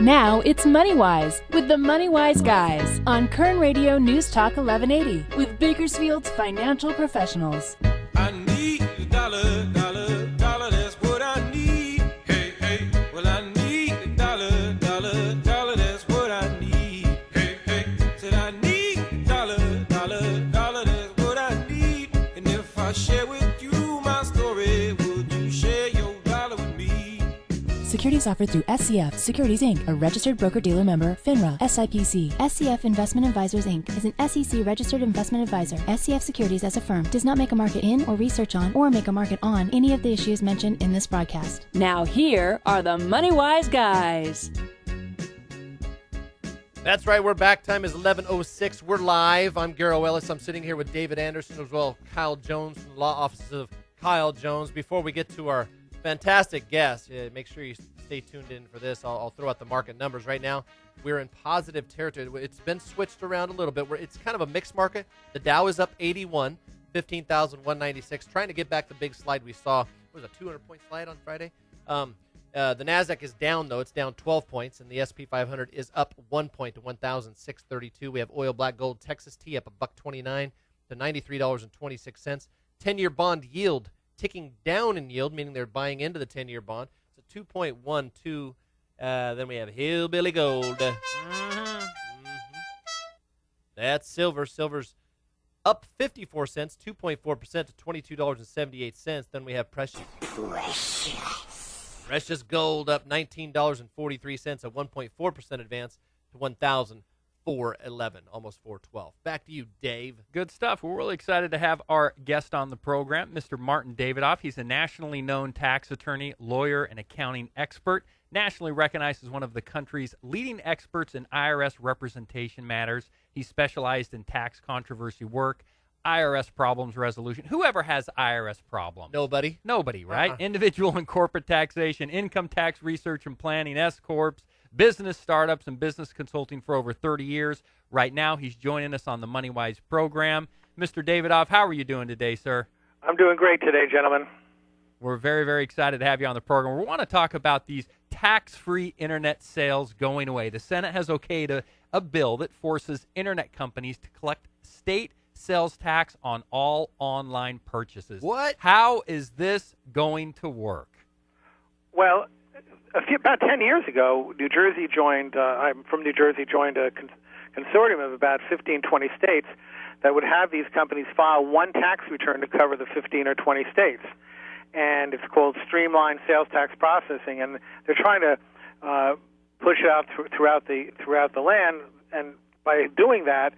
Now it's MoneyWise with the MoneyWise Guys on KERN Radio Newstalk 1180 with Bakersfield's financial professionals. I need a dollar, dollar, dollar, that's what I need. Hey, hey, well I need a dollar, dollar, dollar, that's what I need. Hey, hey, said I need a dollar, dollar, dollar, that's what I need. And if I share with you my story, would you share your dollar with me? Securities offered through SCF Securities Inc., a registered broker-dealer member, FINRA, SIPC. SCF Investment Advisors Inc. is an SEC registered investment advisor. SCF Securities as a firm does not make a market in or research on or make a market on any of the issues mentioned in this broadcast. Now here are the MoneyWise Guys. That's right, we're back. Time is 11:06. We're live. I'm Garrow Ellis. I'm sitting here with David Anderson as well as Kyle Jones from the law offices of Kyle Jones. Before we get to our fantastic guest, make sure you stay tuned in for this. I'll throw out the market numbers right now. We're in positive territory. It's been switched around a little bit. It's kind of a mixed market. The Dow is up 81, 15,196, trying to get back the big slide we saw. What was a 200-point slide on Friday? The NASDAQ is down, though. It's down 12 points, and the S&P 500 is up 1 point to 1,632. We have oil, black gold, Texas tea up $1.29 to $93.26. 10-year bond yield ticking down in yield, meaning they're buying into the 10-year bond. It's a 2.12. Then we have hillbilly gold. That's silver. Silver's up 54 cents, 2.4% to $22.78. Then we have precious gold up $19.43, a 1.4% advance to $1,411, almost $412. Back to you, Dave. Good stuff. We're really excited to have our guest on the program, Mr. Martin Davidoff. He's a nationally known tax attorney, lawyer, and accounting expert, nationally recognized as one of the country's leading experts in IRS representation matters. He specialized in tax controversy work, IRS problems resolution. Whoever has IRS problems? Nobody, right? Individual and corporate taxation, income tax research and planning, S-corps, business startups, and business consulting for over 30 years. Right now, he's joining us on the MoneyWise program. Mr. Davidoff, how are you doing today, sir? I'm doing great today, gentlemen. We're very, very excited to have you on the program. We want to talk about these tax-free internet sales going away. The Senate has okayed a bill that forces internet companies to collect state sales tax on all online purchases. What? How is this going to work? Well, about 10 years ago, New Jersey joined, I'm from New Jersey, joined a consortium of about 15, 20 states that would have these companies file one tax return to cover the 15 or 20 states. And it's called streamlined sales tax processing, and they're trying to push it out throughout the land. And by doing that,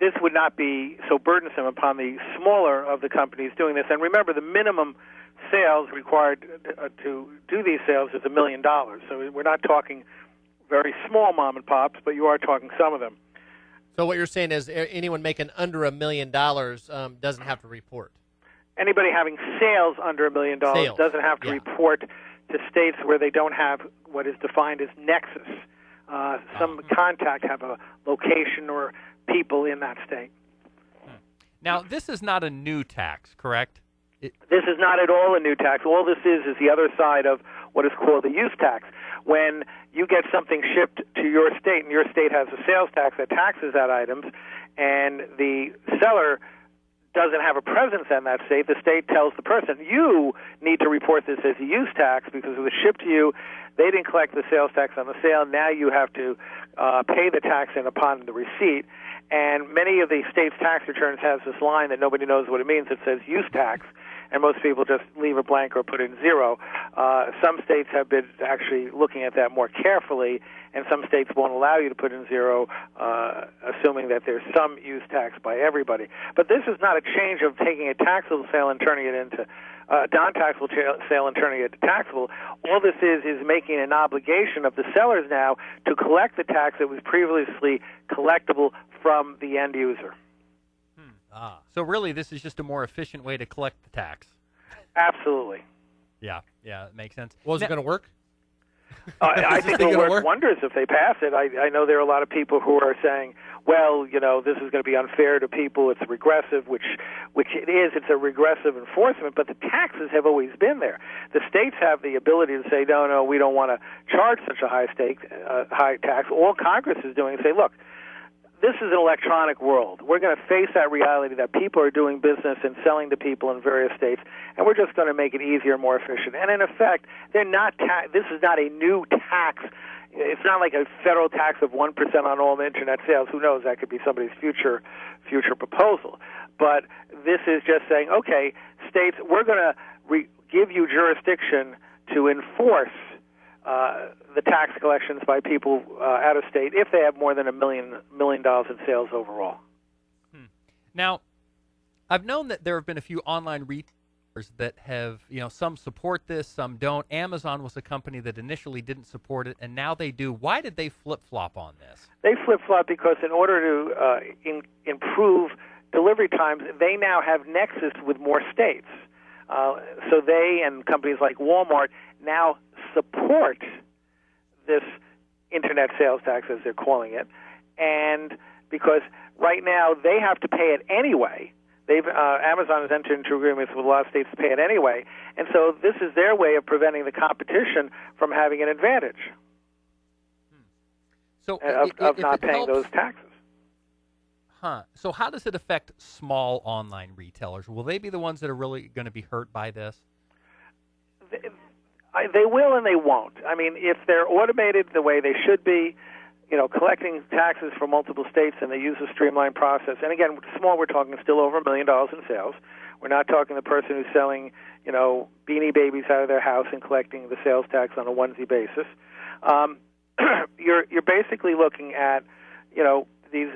this would not be so burdensome upon the smaller of the companies doing this. And remember, the minimum sales required to do these sales is $1 million. So we're not talking very small mom and pops, but you are talking some of them. So what you're saying is anyone making under $1 million doesn't have to report. Anybody having sales under $1 million doesn't have to report to states where they don't have what is defined as nexus. Some contact, have a location or people in that state. Now, this is not a new tax, correct? This is not at all a new tax. All this is the other side of what is called the use tax. When you get something shipped to your state, and your state has a sales tax that taxes that items, and the seller doesn't have a presence in that state, the state tells the person, you need to report this as a use tax because it was shipped to you, they didn't collect the sales tax on the sale, now you have to pay the tax in upon the receipt. And many of the state's tax returns has this line that nobody knows what it means. It says use tax, and most people just leave it blank or put in zero. Some states have been actually looking at that more carefully, and some states won't allow you to put in zero, assuming that there's some use tax by everybody. But this is not a change of taking a taxable sale and turning it into non-taxable sale and turning it taxable. All this is making an obligation of the sellers now to collect the tax that was previously collectible from the end user. So really, this is just a more efficient way to collect the tax. Absolutely. Yeah, it makes sense. Well, is it going to work? I Is this think thing it'll gonna work work? wonders if they pass it. I know there are a lot of people who are saying, well, this is going to be unfair to people. It's regressive, which it is. It's a regressive enforcement, but the taxes have always been there. The states have the ability to say, no, we don't want to charge such a high tax. All Congress is doing is say, look, this is an electronic world. We're going to face that reality that people are doing business and selling to people in various states, and we're just going to make it easier and more efficient. And in effect, this is not a new tax. It's not like a federal tax of 1% on all internet sales. Who knows? That could be somebody's future proposal. But this is just saying, okay, states, we're going to give you jurisdiction to enforce the tax collections by people out of state if they have more than $1 million in sales overall. Now, I've known that there have been a few online retailers that have, some support this, some don't. Amazon was a company that initially didn't support it, and now they do. Why did they flip-flop on this? They flip-flop because in order to improve delivery times, they now have nexus with more states. So they and companies like Walmart now support this internet sales tax, as they're calling it, and because right now they have to pay it anyway. Amazon has entered into agreements with a lot of states to pay it anyway, and so this is their way of preventing the competition from having an advantage So of not paying those taxes. So how does it affect small online retailers? Will they be the ones that are really going to be hurt by this? They will and they won't. I mean, if they're automated the way they should be, collecting taxes from multiple states, and they use a streamlined process. And again, small, we're talking still over $1 million in sales. We're not talking the person who's selling, Beanie Babies out of their house and collecting the sales tax on a onesie basis. You're basically looking at, these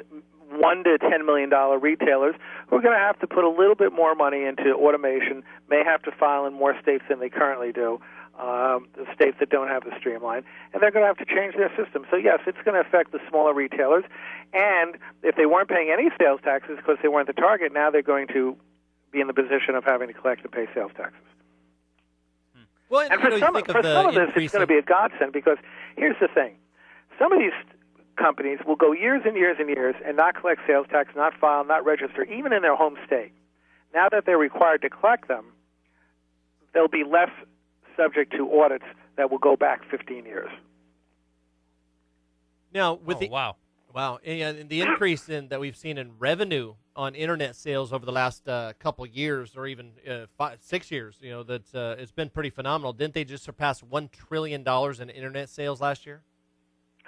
$1 to $10 million retailers who are going to have to put a little bit more money into automation, may have to file in more states than they currently do, the states that don't have the streamline, and they're going to have to change their system. So, yes, it's going to affect the smaller retailers, and if they weren't paying any sales taxes because they weren't the target, now they're going to be in the position of having to collect and pay sales taxes. Well, And for some of this, it's going to be a godsend because here's the thing. Some of these companies will go years and years and years and not collect sales tax, not file, not register, even in their home state. Now that they're required to collect them, they'll be less subject to audits that will go back 15 years. Now, with wow, and the increase that we've seen in revenue on internet sales over the last couple years, or even 6 years, it's been pretty phenomenal. Didn't they just surpass $1 trillion in internet sales last year?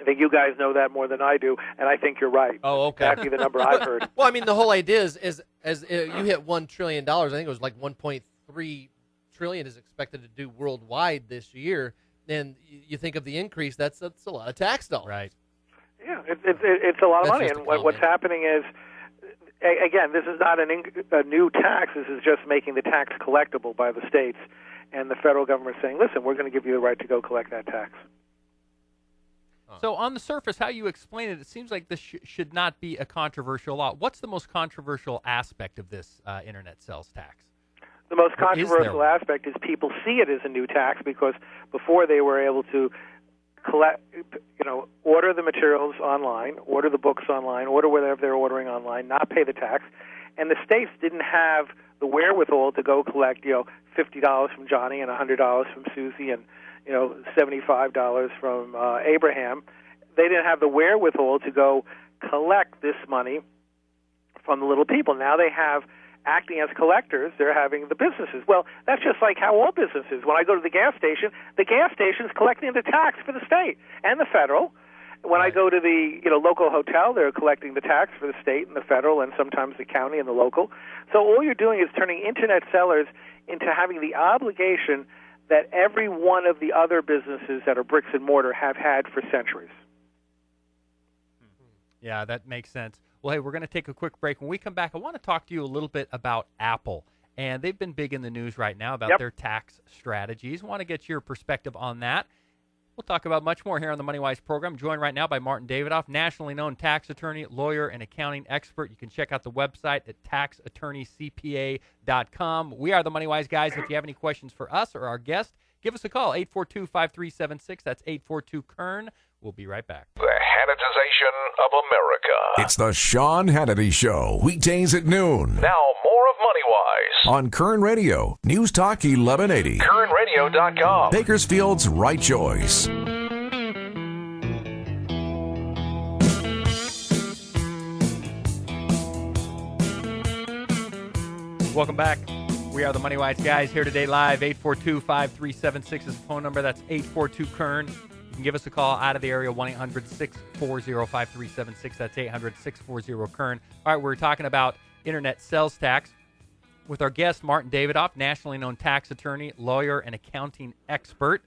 I think you guys know that more than I do, and I think you're right. Oh, okay. That's exactly the number I've heard. Well, I mean, the whole idea is as you hit $1 trillion, I think it was like 1.3 trillion is expected to do worldwide this year. And you think of the increase, that's a lot of tax dollars. Right. Yeah, it's a lot of That's money. just And a what's comment. happening is, again, this is not a new tax. This is just making the tax collectible by the states. And the federal government is saying, listen, we're going to give you the right to go collect that tax. So on the surface, how you explain it, it seems like this should not be a controversial law. What's the most controversial aspect of this internet sales tax? The most Or is there controversial one? aspect is people see it as a new tax because before they were able to collect, order the materials online, order the books online, order whatever they're ordering online, not pay the tax, and the states didn't have the wherewithal to go collect, $50 from Johnny and $100 from Susie and $75 from Abraham. They didn't have the wherewithal to go collect this money from the little people. Now they have, acting as collectors, they're having the businesses. Well, that's just like how all businesses. When I go to the gas station's collecting the tax for the state and the federal. When I go to the local hotel, they're collecting the tax for the state and the federal and sometimes the county and the local. So all you're doing is turning internet sellers into having the obligation that every one of the other businesses that are bricks and mortar have had for centuries. Yeah, that makes sense. Well, hey, we're going to take a quick break. When we come back, I want to talk to you a little bit about Apple. And they've been big in the news right now about their tax strategies. I want to get your perspective on that. We'll talk about much more here on the MoneyWise program. Joined right now by Martin Davidoff, nationally known tax attorney, lawyer, and accounting expert. You can check out the website at taxattorneycpa.com. We are the MoneyWise guys. If you have any questions for us or our guest, Give us a call, 842-5376. That's 842-KERN. We'll be right back. The Hannitization of America. It's the Sean Hannity Show, weekdays at noon. Now more of MoneyWise On KERN Radio, News Talk 1180. KERNradio.com. Bakersfield's right choice. Welcome back. We are the MoneyWise Guys here today live. 842-5376 is the phone number. That's 842-KERN. You can give us a call out of the area, 1-800-640-5376. That's 800-640-KERN. All right, we're talking about internet sales tax with our guest, Martin Davidoff, nationally known tax attorney, lawyer, and accounting expert.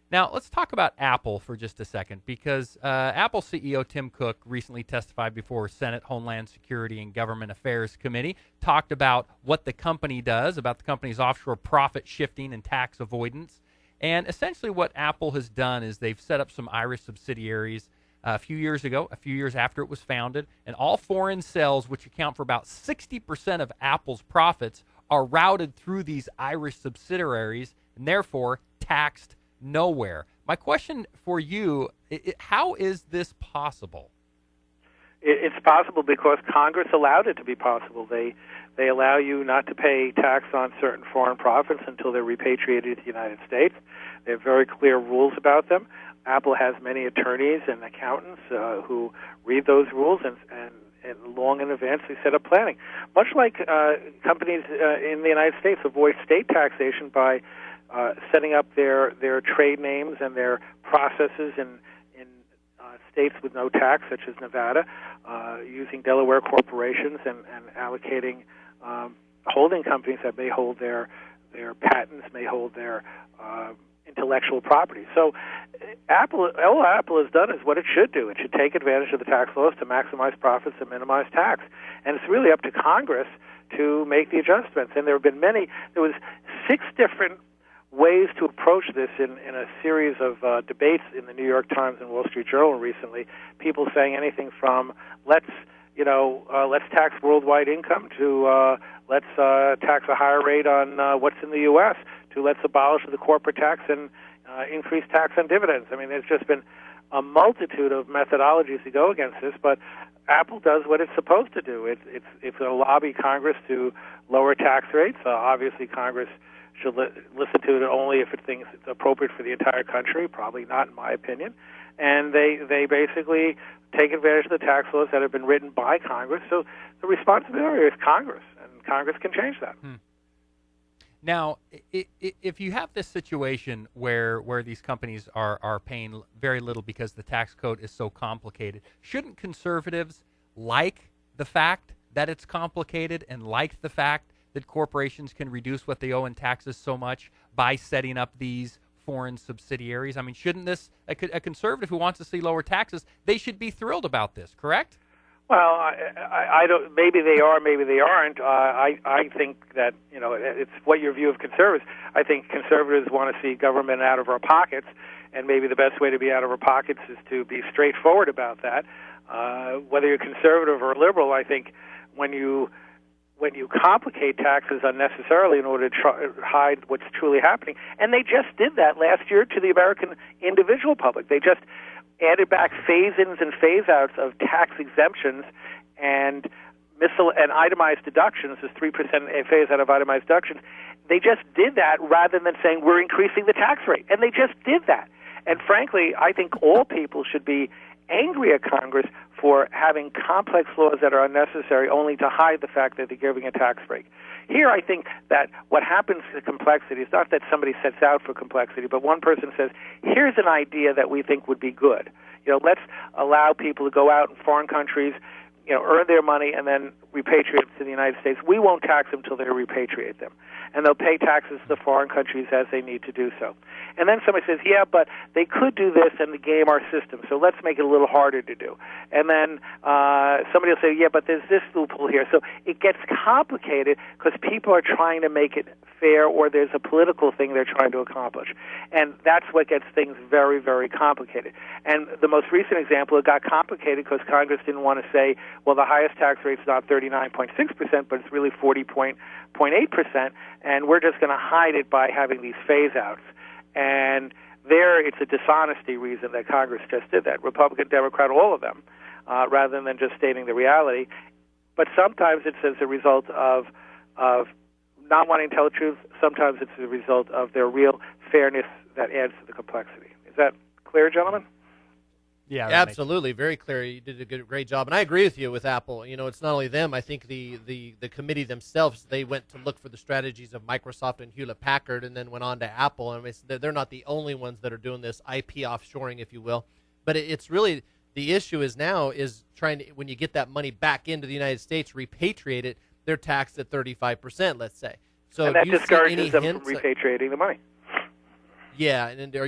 Now, let's talk about Apple for just a second, because Apple CEO Tim Cook recently testified before Senate Homeland Security and Government Affairs Committee, talked about what the company does, about the company's offshore profit shifting and tax avoidance. And essentially what Apple has done is they've set up some Irish subsidiaries a few years ago, a few years after it was founded, and all foreign sales, which account for about 60% of Apple's profits, are routed through these Irish subsidiaries and therefore taxed nowhere. My question for you, how is this possible? It's possible because Congress allowed it to be possible. They allow you not to pay tax on certain foreign profits until they're repatriated to the United States. They have very clear rules about them. Apple has many attorneys and accountants who read those rules, and long in advance they set up planning. Much like companies in the United States avoid state taxation by setting up their trade names and their processes in states with no tax, such as Nevada, using Delaware corporations and allocating holding companies that may hold their patents, may hold their intellectual property. So all Apple has done is what it should do. It should take advantage of the tax laws to maximize profits and minimize tax. And it's really up to Congress to make the adjustments. And there was 6 different ways to approach this in a series of debates in the New York Times and Wall Street Journal recently. People saying anything from let's tax worldwide income to let's tax a higher rate on what's in the U.S. to let's abolish the corporate tax and increase tax on dividends. I mean, there's just been a multitude of methodologies to go against this, but Apple does what it's supposed to do. It's going to lobby Congress to lower tax rates. Obviously, Congress should listen to it only if it thinks it's appropriate for the entire country, probably not in my opinion. And they basically take advantage of the tax laws that have been written by Congress. So the responsibility is Congress, and Congress can change that. Now, if you have this situation where these companies are paying very little because the tax code is so complicated, shouldn't conservatives like the fact that it's complicated and like the fact that corporations can reduce what they owe in taxes so much by setting up these foreign subsidiaries? I mean, shouldn't a conservative who wants to see lower taxes, they should be thrilled about this, correct? Well, I don't. Maybe they are, maybe they aren't. I think that it's what your view of conservatives. I think conservatives want to see government out of our pockets, and maybe the best way to be out of our pockets is to be straightforward about that. Whether you're conservative or liberal, I think when you complicate taxes unnecessarily in order to hide what's truly happening, and they just did that last year to the American individual public. They just added back phase-ins and phase-outs of tax exemptions and itemized deductions, as 3% phase-out of itemized deductions. They just did that rather than saying we're increasing the tax rate, and they just did that. And frankly, I think all people should be angry at Congress for having complex laws that are unnecessary only to hide the fact that they're giving a tax break. Here, I think that what happens to complexity is not that somebody sets out for complexity, but one person says, here's an idea that we think would be good. Let's allow people to go out in foreign countries, earn their money and then repatriate it to the United States. We won't tax them until they repatriate them. And they'll pay taxes to the foreign countries as they need to do so. And then somebody says, yeah, but they could do this and game our system, so let's make it a little harder to do. And then somebody will say, yeah, but there's this loophole here. So it gets complicated because people are trying to make it fair, or there's a political thing they're trying to accomplish. And that's what gets things very, very complicated. And the most recent example, it got complicated because Congress didn't want to say, well, the highest tax rate's not 39.6%, but it's really 40.8%, and we're just going to hide it by having these phase-outs. And there, it's a dishonesty reason that Congress just did that. Republican, Democrat, all of them, rather than just stating the reality. But sometimes it's as a result of not wanting to tell the truth. Sometimes it's a result of their real fairness that adds to the complexity. Is that clear, gentlemen? Yeah, absolutely, very clear. You did a great job, and I agree with you with Apple. It's not only them. I think the committee themselves, they went to look for the strategies of Microsoft and Hewlett Packard, and then went on to Apple. And they're not the only ones that are doing this IP offshoring, if you will. But it's really the issue is now is trying to, when you get that money back into the United States, repatriate it. They're taxed at 35%, let's say. So and that do you discourages see any them hints from repatriating the money. Yeah, and do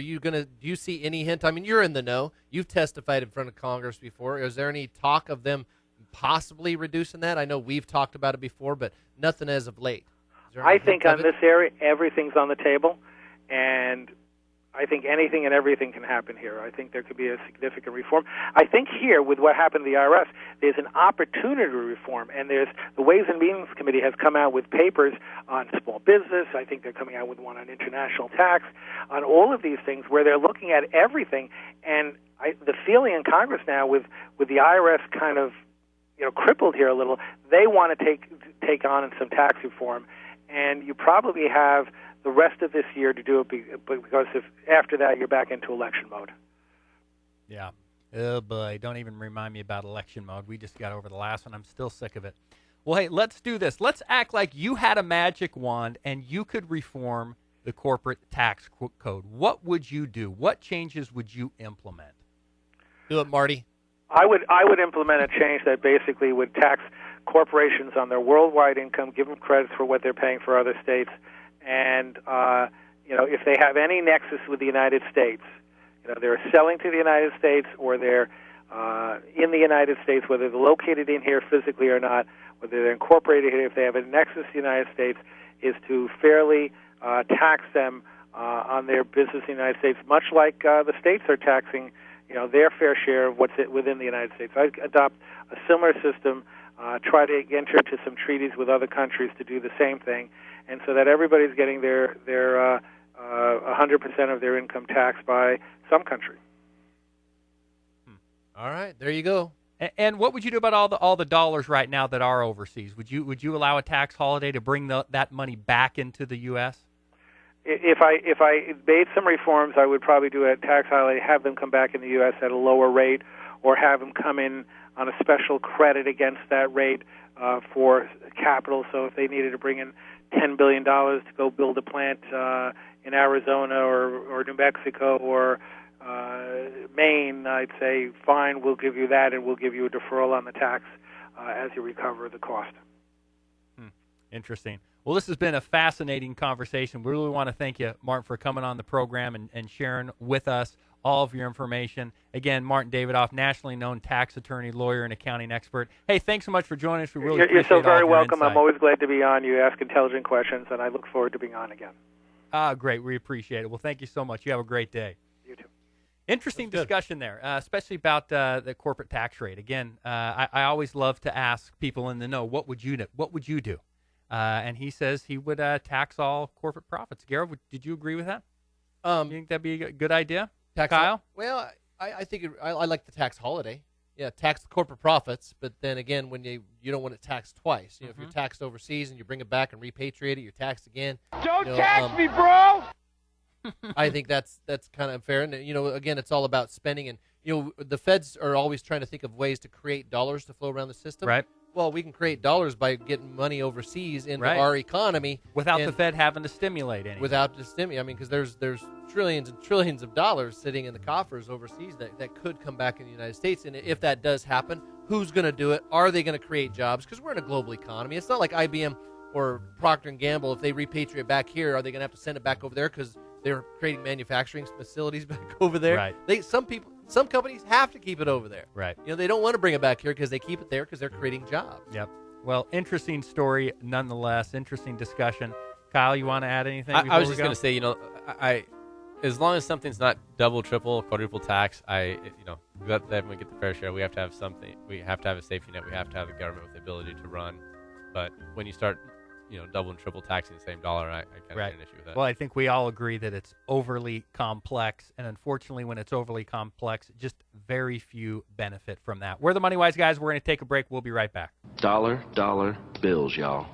you see any hint? I mean, you're in the know. You've testified in front of Congress before. Is there any talk of them possibly reducing that? I know we've talked about it before, but nothing as of late. I think on this area, everything's on the table, and I think anything and everything can happen here. I think there could be a significant reform. I think here, with what happened to the IRS, there's an opportunity to reform, and there's the Ways and Means Committee has come out with papers on small business. I think they're coming out with one on international tax, on all of these things where they're looking at everything. And the feeling in Congress now, with the IRS kind of crippled here a little, they want to take on some tax reform, and you probably have the rest of this year to do it because if after that you're back into election mode. Yeah. Oh, boy. Don't even remind me about election mode. We just got over the last one. I'm still sick of it. Well, hey, let's do this. Let's act like you had a magic wand and you could reform the corporate tax code. What would you do? What changes would you implement? Do it, Marty. I would implement a change that basically would tax corporations on their worldwide income, give them credits for what they're paying for other states, and if they have any nexus with the United States, they're selling to the United States or they're in the United States, whether they're located in here physically or not, whether they're incorporated here, if they have a nexus to the United States, is to fairly tax them on their business in the United States, much like the states are taxing their fair share of what's within the United States. I adopt a similar system, try to enter into some treaties with other countries to do the same thing, and so that everybody's getting their 100% of their income taxed by some country. All right, there you go. And what would you do about all the dollars right now that are overseas? Would you allow a tax holiday to bring that money back into the U.S.? If I made some reforms, I would probably do a tax holiday, have them come back in the U.S. at a lower rate, or have them come in on a special credit against that rate for capital. So if they needed to bring in $10 billion to go build a plant in Arizona or New Mexico or Maine, I'd say, fine, we'll give you that, and we'll give you a deferral on the tax as you recover the cost. Interesting. Well, this has been a fascinating conversation. We really want to thank you, Martin, for coming on the program and sharing with us all of your information. Again, Martin Davidoff, nationally known tax attorney, lawyer, and accounting expert. Hey, thanks so much for joining us. We really appreciate You're so very all of your welcome. insight. I'm always glad to be on. You ask intelligent questions, and I look forward to being on again. Great. We appreciate it. Well, thank you so much. You have a great day. You too. Interesting discussion there, especially about the corporate tax rate. Again, I always love to ask people in the know, what would you do? What would you do? And he says he would tax all corporate profits. Garrett, did you agree with that? You think that'd be a good idea? Kyle? Well, I think I like the tax holiday. Yeah, tax the corporate profits, but then again, when you don't want it taxed twice. If you're taxed overseas and you bring it back and repatriate it, you're taxed again. Don't tax me, bro! I think that's kind of fair. And, again, it's all about spending. And, the feds are always trying to think of ways to create dollars to flow around the system. Right. Well, we can create dollars by getting money overseas into our economy. Without the Fed having to stimulate anything. Without the stimulate. I mean, because there's trillions and trillions of dollars sitting in the coffers overseas that could come back in the United States. And if that does happen, who's going to do it? Are they going to create jobs? Because we're in a global economy. It's not like IBM or Procter & Gamble. If they repatriate back here, are they going to have to send it back over there because they're creating manufacturing facilities back over there? Right. Some companies have to keep it over there. Right. They don't want to bring it back here because they keep it there because they're creating jobs. Yep. Well, interesting story nonetheless. Interesting discussion. Kyle, you want to add anything? I was just going to say, I as long as something's not double, triple, quadruple tax, we let them get the fair share. We have to have something. We have to have a safety net. We have to have a government with the ability to run. But when you start double and triple taxing the same dollar, I kind of Right. get an issue with that. Well, I think we all agree that it's overly complex, and unfortunately, when it's overly complex, just very few benefit from that. We're the MoneyWise guys. We're going to take a break. We'll be right back. Dollar bills, y'all.